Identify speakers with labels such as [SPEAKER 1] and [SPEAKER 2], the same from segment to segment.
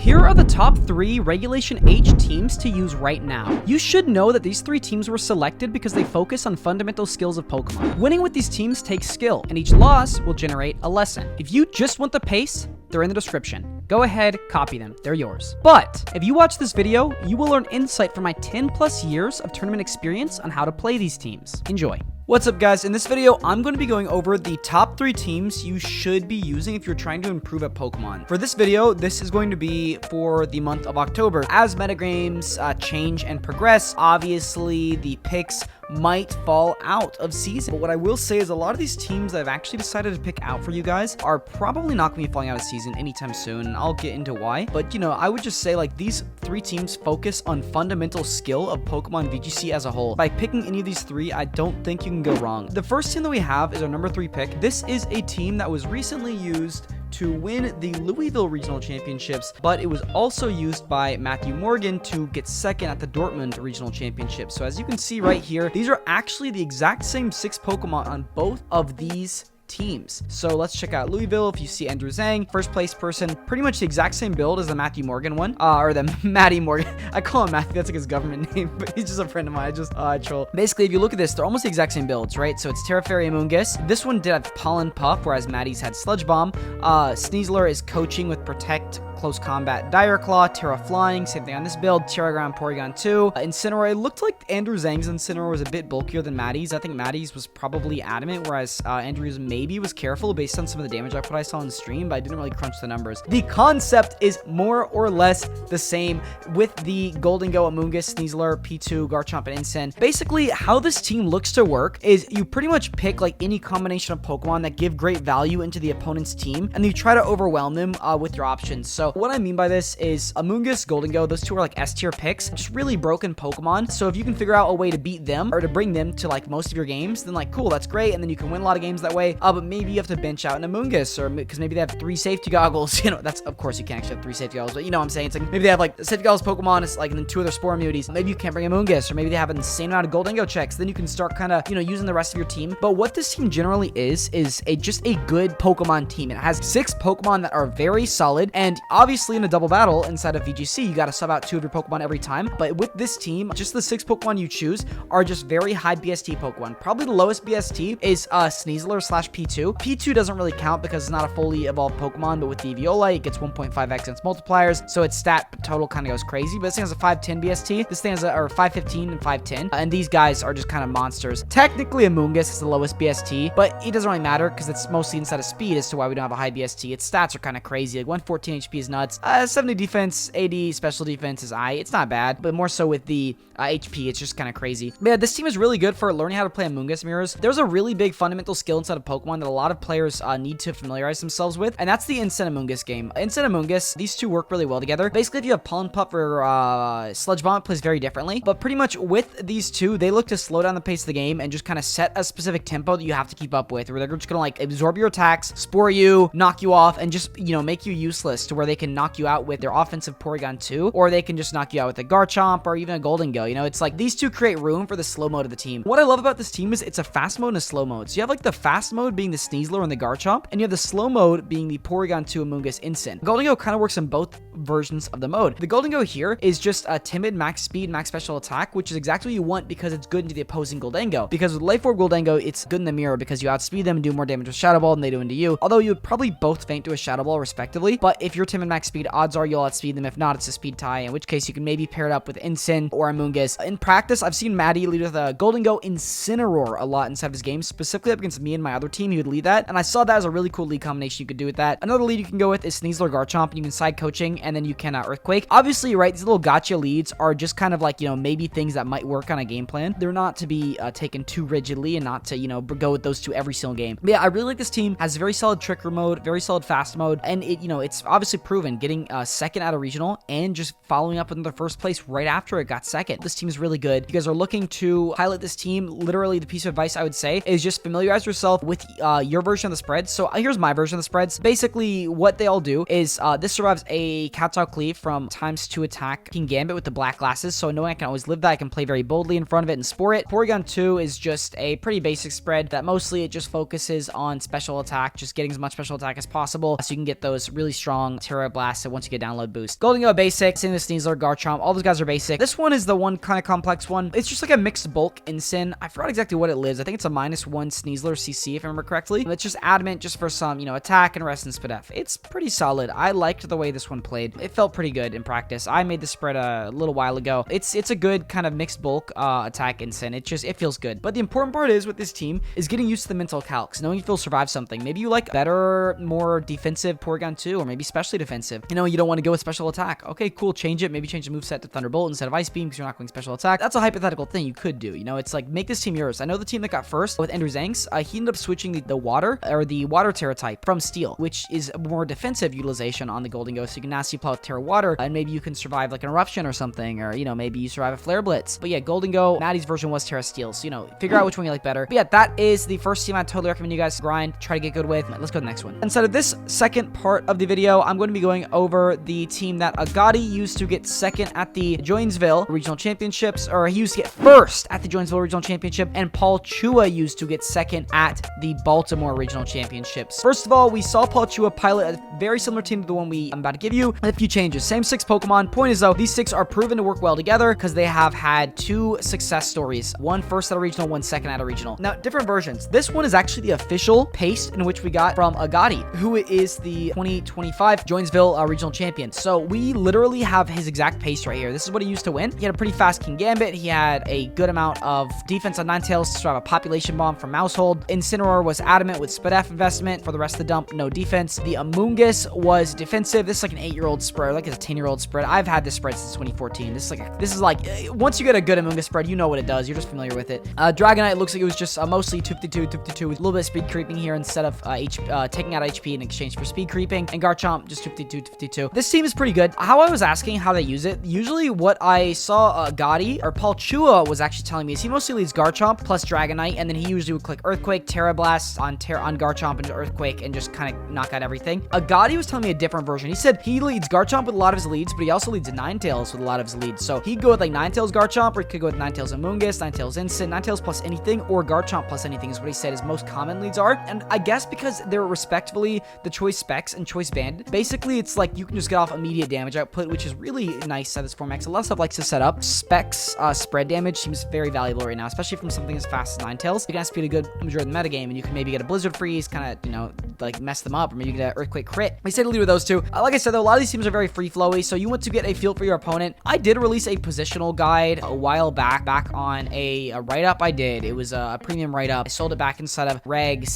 [SPEAKER 1] Here are the top 3 Regulation H teams to use right now. You should know that these 3 teams were selected because they focus on fundamental skills of Pokemon. Winning with these teams takes skill, and each loss will generate a lesson. If you just want the pace, they're in the description. Go ahead, copy them, they're yours. But if you watch this video, you will learn insight from my 10+ years of tournament experience on how to play these teams. Enjoy. What's up, guys? In this video, I'm going to be going over the top 3 teams you should be using if you're trying to improve at Pokemon. For this video, this is going to be for the month of October. As metagames change and progress, obviously the picks might fall out of season. But what I will say is a lot of these teams that I've actually decided to pick out for you guys are probably not going to be falling out of season anytime soon, and I'll get into why. But, you know, I would just say, like, these 3 teams focus on fundamental skill of Pokemon VGC as a whole. By picking any of these 3, I don't think you can go wrong. The first team that we have is our number 3 pick. This is a team that was recently used to win the Louisville Regional Championships, but it was also used by Matthew Morgan to get second at the Dortmund Regional Championship. So as you can see right here, these are actually the exact same 6 Pokemon on both of these teams. So let's check out Louisville. If you see Andrew Zhang, first place person, pretty much the exact same build as the Matthew Morgan one, or the Matty Morgan. I call him Matthew, that's like his government name, but he's just a friend of mine. I troll. Basically, if you look at this, they're almost the exact same builds, right? So it's Terra Fairy Amoonguss. This one did have Pollen Puff, whereas Matty's had Sludge Bomb. Sneasler is coaching with Protect, Close Combat, Dire Claw, Terra Flying, same thing on this build, Terragram, Porygon 2. Incineroar, it looked like Andrew Zhang's Incineroar was a bit bulkier than Matty's. I think Matty's was probably adamant, whereas Andrew's maybe was careful based on some of the damage output I saw on the stream, but I didn't really crunch the numbers. The concept is more or less the same with the Gholdengo, Amoonguss, Sneasler, P2, Garchomp, and Incin. Basically, how this team looks to work is you pretty much pick like any combination of Pokemon that give great value into the opponent's team, and you try to overwhelm them with your options. So what I mean by this is Amoonguss, Gholdengo, those 2 are like S tier picks, just really broken Pokemon. So if you can figure out a way to beat them or to bring them to like most of your games, then like cool, that's great, and then you can win a lot of games that way. But maybe you have to bench out an Amoonguss, or because maybe they have 3 safety goggles. You know, that's, of course you can't actually have 3 safety goggles, but you know what I'm saying. It's like maybe they have like safety goggles Pokemon, it's like, and then 2 other Spore immunities. Maybe you can't bring Amoonguss, or maybe they have an insane amount of Gholdengo checks. Then you can start kind of, you know, using the rest of your team. But what this team generally is just a good Pokemon team. It has 6 Pokemon that are very solid, and obviously in a double battle inside of VGC, you got to sub out 2 of your Pokemon every time. But with this team, just the 6 Pokemon you choose are just very high BST Pokemon. Probably the lowest BST is Sneasler / P2. P2 doesn't really count because it's not a fully evolved Pokemon, but with the Eeviola, it gets 1.5x its multipliers, so its stat total kind of goes crazy. But this thing has a 510 BST, this thing has a 515 and 510, and these guys are just kind of monsters. Technically, Amoonguss is the lowest BST, but it doesn't really matter because it's mostly inside of speed as to why we don't have a high BST. Its stats are kind of crazy. Like 114 HP is nuts, 70 defense, 80 special defense is it's not bad, but more so with the HP, it's just kind of crazy. But yeah, this team is really good for learning how to play Amoonguss mirrors. There's a really big fundamental skill inside of Pokemon that a lot of players need to familiarize themselves with, and that's the Incin Amoonguss game. Incin Amoonguss, these 2 work really well together. Basically, if you have Pollen Puff or Sludge Bomb, it plays very differently, but pretty much with these 2, they look to slow down the pace of the game and just kind of set a specific tempo that you have to keep up with, where they're just gonna like absorb your attacks, spore you, knock you off, and just, you know, make you useless to where they can knock you out with their offensive Porygon 2, or they can just knock you out with a Garchomp or even a Gholdengo. You know, it's like these 2 create room for the slow mode of the team. What I love about this team is it's a fast mode and a slow mode. So you have like the fast mode being the Sneasler and the Garchomp, and you have the slow mode being the Porygon 2 Amoonguss Incin. Gholdengo kind of works in both versions of the mode. The Gholdengo here is just a timid, max speed, max special attack, which is exactly what you want because it's good into the opposing Gholdengo. Because with Life Orb Gholdengo, it's good in the mirror because you outspeed them and do more damage with Shadow Ball than they do into you. Although you would probably both faint to a Shadow Ball respectively, but if you're timid max speed, odds are you'll outspeed them. If not, it's a speed tie, in which case you can maybe pair it up with Incin or Amoonguss. In practice, I've seen Matty lead with a Gholdengo Incineroar a lot inside of his game, specifically up against me and my other team. He would lead that, and I saw that as a really cool lead combination you could do with that. Another lead you can go with is Sneasler Garchomp. You can side coaching, and then you can Earthquake. Obviously, right, these little gotcha leads are just kind of like, you know, maybe things that might work on a game plan. They're not to be taken too rigidly and not to, you know, go with those 2 every single game. But yeah, I really like this team. Has a very solid Tricker mode, very solid fast mode, and it, you know, it's obviously proven getting second out of regional and just following up in the first place right after it got second. This team is really good. If you guys are looking to highlight this team, literally the piece of advice I would say is just familiarize yourself with your version of the spreads. So here's my version of the spreads. Basically, what they all do is this survives a Kowtow Cleave from ×2 attack King Gambit with the black glasses. So knowing I can always live that, I can play very boldly in front of it and spore it. Porygon 2 is just a pretty basic spread that mostly it just focuses on special attack, just getting as much special attack as possible so you can get those really strong Terra Blasts once you get download boost. Gholdengo basic, same as Sneasler, Garchomp, all those guys are basic. This one is the one kind of complex one. It's just like a mixed bulk Incin. I forgot exactly what it lives. I think it's a -1 Sneasler CC if I remember correctly. It's just adamant just for some, you know, attack and rest and Spadef. It's pretty solid. I liked the way this one played. It felt pretty good in practice. I made the spread a little while ago. It's a good kind of mixed bulk attack Incin. It feels good. But the important part is with this team is getting used to the mental calcs, knowing if you'll survive something. Maybe you like better, more defensive Porygon 2, or maybe especially defensive. You know, you don't want to go with special attack. Okay, cool. Change it. Maybe change the moveset to Thunderbolt instead of Ice Beam because you're not going special attack. That's a hypothetical thing you could do. You know, it's like make this team yours. I know the team that got first with Andrew Zangs, he ended up switching the water or the water Terra type from Steel, which is a more defensive utilization on the Gholdengo. So you can nasty plot with Terra Water, and maybe you can survive like an Eruption or something, or you know, maybe you survive a Flare Blitz. But yeah, Gholdengo, Maddie's version was Terra Steel. So you know, figure out which one you like better. But yeah, that is the first team I totally recommend you guys grind, try to get good with. Let's go to the next one. Instead of this second part of the video, I'm going to be going over the team that Agati used to get second at the Joinsville Regional Championships, or he used to get first at the Joinsville Regional Championship, and Paul Chua used to get second at the Baltimore Regional Championships. First of all, we saw Paul Chua pilot a very similar team to the one I'm about to give you, with a few changes. Same 6 Pokemon. Point is though, these 6 are proven to work well together because they have had 2 success stories. One first at a regional, one second at a regional. Now, different versions. This one is actually the official paste in which we got from Agati, who is the 2025 Joinsville Regional Champion. So we literally have his exact pace right here. This is what he used to win. He had a pretty fast King Gambit. He had a good amount of defense on Ninetales to survive a Population Bomb from Mousehold. Incineroar was adamant with Spadef investment. For the rest of the dump, no defense. The Amoonguss was defensive. This is like an 8-year-old spread, like a 10-year-old spread. I've had this spread since 2014. This is like once you get a good Amoonguss spread, you know what it does. You're just familiar with it. Dragonite looks like it was just mostly 252 with a little bit of speed creeping here instead of taking out HP in exchange for speed creeping. And Garchomp just 252. This team is pretty good. How I was asking how they use it, usually what I saw Gotti or Paul Chua was actually telling me is he mostly leads Garchomp plus Dragonite, and then he usually would click Earthquake, Terra Blast on Garchomp into Earthquake and just kind of knock out everything. Gotti was telling me a different version. He said he leads Garchomp with a lot of his leads, but he also leads Ninetales with a lot of his leads. So he'd go with like Ninetales Garchomp, or he could go with Ninetales Amoonguss, Ninetales Incin, Ninetales plus anything, or Garchomp plus anything is what he said his most common leads are. And I guess because they're respectively the choice specs and choice band, basically it's like you can just get off immediate damage output, which is really nice at this Formax. A lot of stuff likes to set up. Specs spread damage seems very valuable right now, especially from something as fast as Ninetales. You can speed a good majority of the metagame, and you can maybe get a Blizzard Freeze, kind of, you know, like mess them up, or maybe you get an Earthquake crit. We say to lead with those two. Like I said, though, a lot of these teams are very free flowy, so you want to get a feel for your opponent. I did release a positional guide a while back on a write-up I did. It was a premium write-up. I sold it back inside of Reg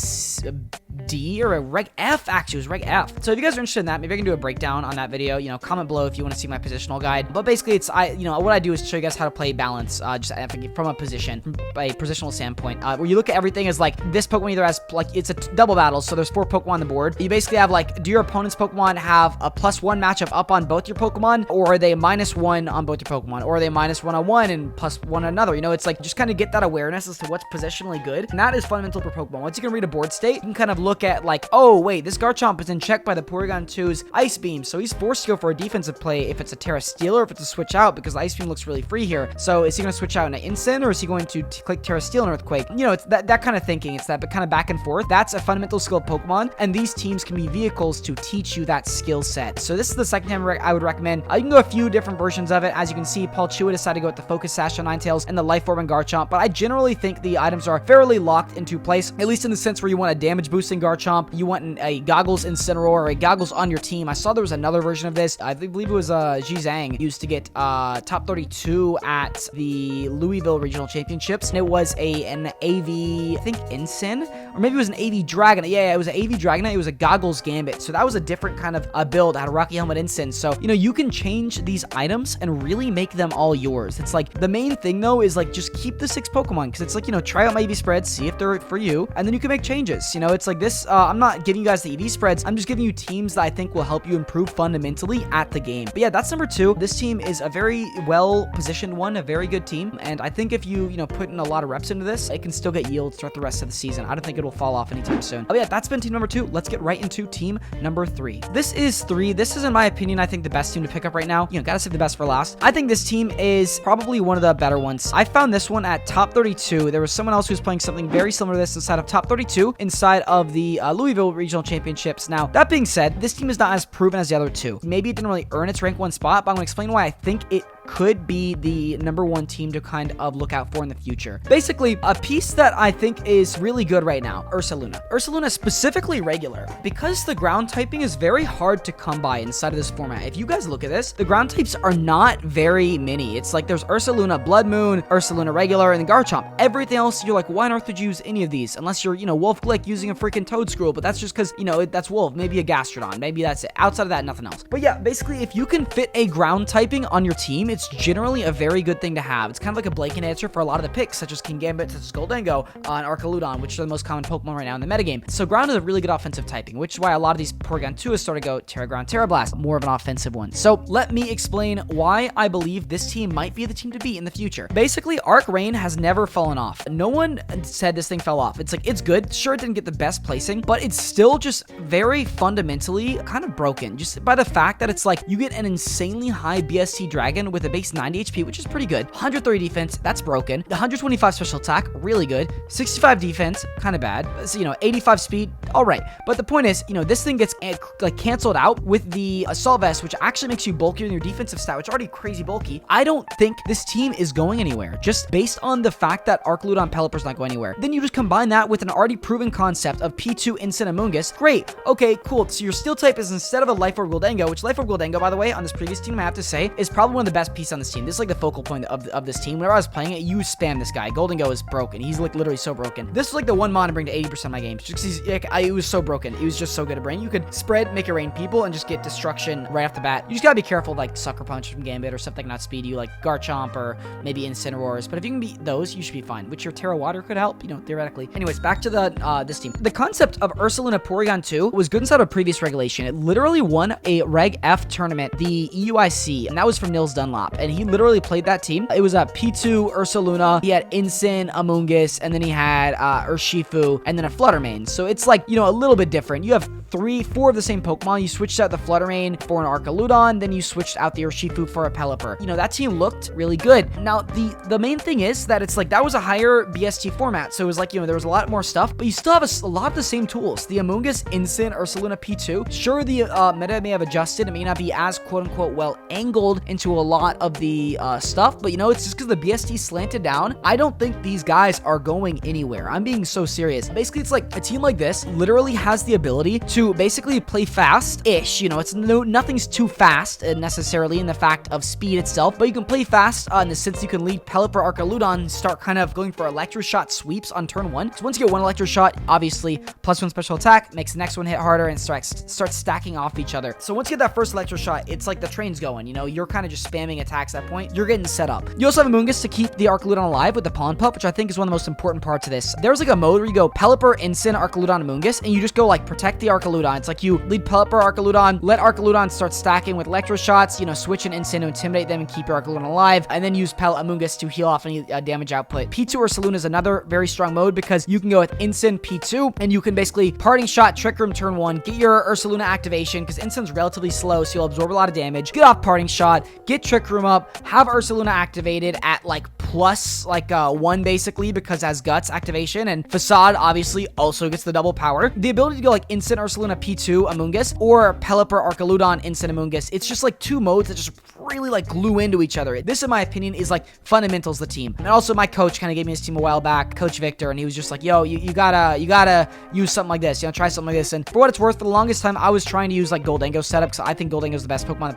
[SPEAKER 1] D or a Reg F, actually. It was Reg F. So if you guys are interested in that, maybe I can do a breakdown on that video. You know, comment below if you want to see my positional guide. But basically, it's what I do is show you guys how to play balance, just from a positional standpoint, where you look at everything as like this Pokemon either has like it's a double battle, so there's 4 Pokemon on the board. You basically have like, do your opponent's Pokemon have a +1 matchup up on both your Pokemon, or are they -1 on both your Pokemon, or are they -1 on one and +1 on another? You know, it's like just kind of get that awareness as to what's positionally good, and that is fundamental for Pokemon. Once you can read a board state, you can kind of look at like, oh wait, this Garchomp is in check by the Porygon 2's Ice Beam, so he's forced to go for a defensive play if it's a Terra Steel or if it's a switch out, because Ice Beam looks really free here. So is he going to switch out into Incin, or is he going to click Terra Steel and Earthquake? You know, it's that kind of thinking. It's that but kind of back and forth. That's a fundamental skill of Pokemon, and these teams can be vehicles to teach you that skill set. So this is the second time I would recommend. You can go a few different versions of it. As you can see, Paul Chua decided to go with the Focus Sash on Ninetales and the Life Orb on Garchomp, but I generally think the items are fairly locked into place, at least in the sense where you want a damage boosting Garchomp, you want a Goggles Incineroar, or a Goggles on your team. I saw there was another version of this. I believe it was Zhizang used to get top 32 at the Louisville Regional Championships, and it was an AV, I think Incin, or maybe it was an AV Dragonite. Yeah, it was an AV Dragonite. It was a Goggles Gambit, so that was a different kind of build. I had a Rocky Helmet Incin, so you know, you can change these items and really make them all yours. It's like the main thing though is like just keep the 6 Pokemon, because it's like, you know, try out my AV spreads, see if they're for you, and then you can make changes. You know, it's like this, I'm not giving you guys the EV spreads. I'm just giving you teams that I think will help you improve fundamentally at the game. But yeah, that's number 2. This team is a very well-positioned one, a very good team. And I think if you put in a lot of reps into this, it can still get yields throughout the rest of the season. I don't think it'll fall off anytime soon. Oh yeah, that's been team number 2. Let's get right into team number 3. This is 3. This is, in my opinion, I think the best team to pick up right now. Gotta save the best for last. I think this team is probably one of the better ones. I found this one at top 32. There was someone else who's playing something very similar to this inside of top 32 inside of the Louisville Regional Championships. Now, that being said, this team is not as proven as the other 2. Maybe it didn't really earn its rank 1 spot, but I'm gonna explain why I think it could be the number 1 team to kind of look out for in the future. Basically, a piece that I think is really good right now, Archaludon. Archaludon, specifically regular, because the ground typing is very hard to come by inside of this format. If you guys look at this, the ground types are not very many. It's like there's Archaludon Blood Moon, Archaludon regular, and then Garchomp. Everything else, you're like, why on earth would you use any of these? Unless you're, Wolf Glick using a freaking Toedscruel, but that's just because, that's Wolf. Maybe a Gastrodon. Maybe that's it. Outside of that, nothing else. But yeah, basically, if you can fit a ground typing on your team, it's generally a very good thing to have. It's kind of like a blanket answer for a lot of the picks, such as King Gambit, such as Gholdengo, and Archaludon, which are the most common Pokemon right now in the metagame. So ground is a really good offensive typing, which is why a lot of these Porygon 2 is starting to go Terra Ground, Terra Blast, more of an offensive one. So let me explain why I believe this team might be the team to beat in the future. Basically, Arc Rain has never fallen off. No one said this thing fell off. It's like, it's good. Sure, it didn't get the best placing, but it's still just very fundamentally kind of broken. Just by the fact that it's like, you get an insanely high BST Dragon with a base 90 HP, which is pretty good. 130 defense, that's broken. 125 special attack, really good. 65 defense, kind of bad. So, 85 speed, all right. But the point is, this thing gets like canceled out with the Assault Vest, which actually makes you bulkier than your defensive stat, which is already crazy bulky. I don't think this team is going anywhere, just based on the fact that Archaludon Pelipper's not going anywhere. Then you just combine that with an already proven concept of P2 Instant Amoonguss. Great. Okay, cool. So your steel type is, instead of a Life Orb Gholdengo, which Life Orb Gholdengo, by the way, on this previous team, I have to say, is probably one of the best pieces on this team. This is like the focal point of this team. Whenever I was playing it, you spam this guy. Gholdengo is broken. He's like literally so broken. This was like the one mon to bring to 80% of my games, just because it was so broken. It was just so good to bring. You could spread, make it rain people, and just get destruction right off the bat. You just gotta be careful, like Sucker Punch from Gambit or stuff that can outspeed you, like Garchomp or maybe Incineroars. But if you can beat those, you should be fine. Which your Terra Water could help, theoretically. Anyways, back to the this team. The concept of Ursaluna Porygon 2 was good inside of a previous regulation. It literally won a Reg F tournament, the EUIC, and that was from Nils Dunlop. And he literally played that team. It was a P2 Ursaluna. He had Incin, Amoonguss, and then he had Urshifu, and then a Fluttermane. So it's like, a little bit different. You have 4 of the same Pokemon. You switched out the Fluttermane for an Archaludon, then you switched out the Urshifu for a Pelipper. That team looked really good. Now, the main thing is that it's like, that was a higher BST format, so it was like, there was a lot more stuff, but you still have a lot of the same tools. The Amoonguss, Incin, Ursaluna P2. Sure, the meta may have adjusted. It may not be as quote-unquote well-angled into a lot of the stuff, but it's just because the BST slanted down. I don't think these guys are going anywhere. I'm being so serious. Basically, it's like a team like this literally has the ability to basically play fast-ish. Nothing's too fast necessarily in the fact of speed itself, but you can play fast in the sense you can lead Pelipper, Archaludon, and start kind of going for Electro Shot sweeps on turn 1. So once you get one Electro Shot, obviously +1 special attack makes the next one hit harder and starts stacking off each other. So once you get that first Electro Shot, it's like the train's going. You're kind of just spamming attacks at that point. You're getting set up. You also have Amoonguss to keep the Archaludon alive with the Pollen Pup, which I think is one of the most important parts of this. There's like a mode where you go Pelipper, Incin, Archaludon, Amoonguss, and you just go like protect the Archaludon. It's like you lead Pelipper, Archaludon, let Archaludon start stacking with Electro Shots, switch an Incin to intimidate them and keep your Archaludon alive, and then use Amoonguss to heal off any damage output. P2 Ursaluna is another very strong mode because you can go with Incin, P2, and you can basically Parting Shot, Trick Room turn 1, get your Ursaluna activation, because Incin's relatively slow, so you'll absorb a lot of damage, get off Parting Shot, get Trick Room up, have Ursaluna activated at like plus like 1 basically, because it has Guts activation, and Facade obviously also gets the double power. The ability to go like Instant Ursaluna P2 Amoonguss or Pelipper Archaludon Instant Amoonguss, it's just like 2 modes that just really like glue into each other. This, in my opinion, is like fundamentals of the team. And also my coach kind of gave me his team a while back, Coach Victor, and he was just like, yo, you gotta use something like this, try something like this. And for what it's worth, for the longest time, I was trying to use like Gholdengo setup, because I think Gholdengo is the best Pokemon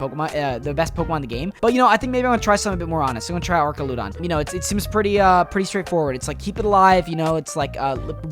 [SPEAKER 1] the best Pokemon in the game. But I think maybe I'm gonna try something a bit more honest. I'm gonna try Archaludon. It seems pretty straightforward. It's like keep it alive, it's like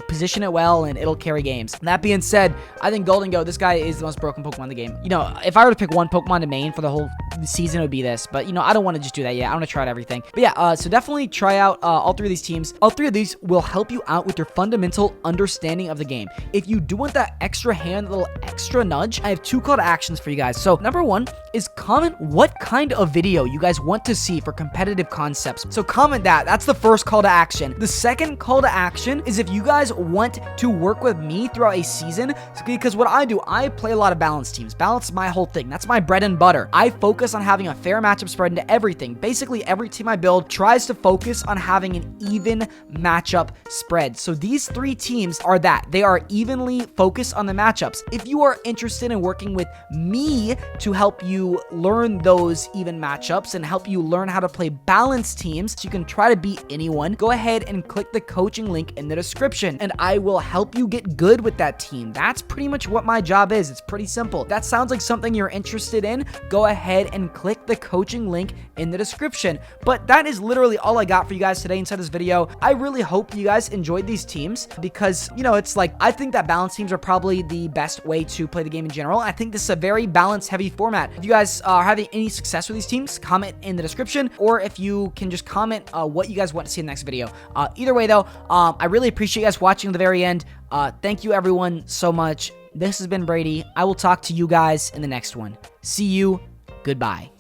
[SPEAKER 1] position it well and it'll carry games. That being said, I think Gholdengo, this guy is the most broken Pokemon in the game. If I were to pick one Pokemon to main for the whole season would be this, but, you know, I don't want to just do that yet. I want to try out everything. But yeah, so definitely try out all 3 of these teams. All 3 of these will help you out with your fundamental understanding of the game. If you do want that extra hand, a little extra nudge, I have 2 call to actions for you guys. So number 1 is comment what kind of video you guys want to see for competitive concepts. So comment that. That's the first call to action. The second call to action is if you guys want to work with me throughout a season, because what I do, I play a lot of balance teams. Balance is my whole thing. That's my bread and butter. I focus on having a fair matchup spread into everything. Basically, every team I build tries to focus on having an even matchup spread. So these 3 teams are that. They are evenly focused on the matchups. If you are interested in working with me to help you learn those even matchups and help you learn how to play balanced teams so you can try to beat anyone, go ahead and click the coaching link in the description and I will help you get good with that team. That's pretty much what my job is. It's pretty simple. That sounds like something you're interested in. Go ahead and click the coaching link in the description. But that is literally all I got for you guys today inside this video. I really hope you guys enjoyed these teams because, you know, it's like, I think that balance teams are probably the best way to play the game in general. I think this is a very balance heavy format. If you guys are having any success with these teams, comment in the description, or if you can just comment what you guys want to see in the next video. Either way though, I really appreciate you guys watching to the very end. Thank you everyone so much. This has been Brady. I will talk to you guys in the next one. See you. Goodbye.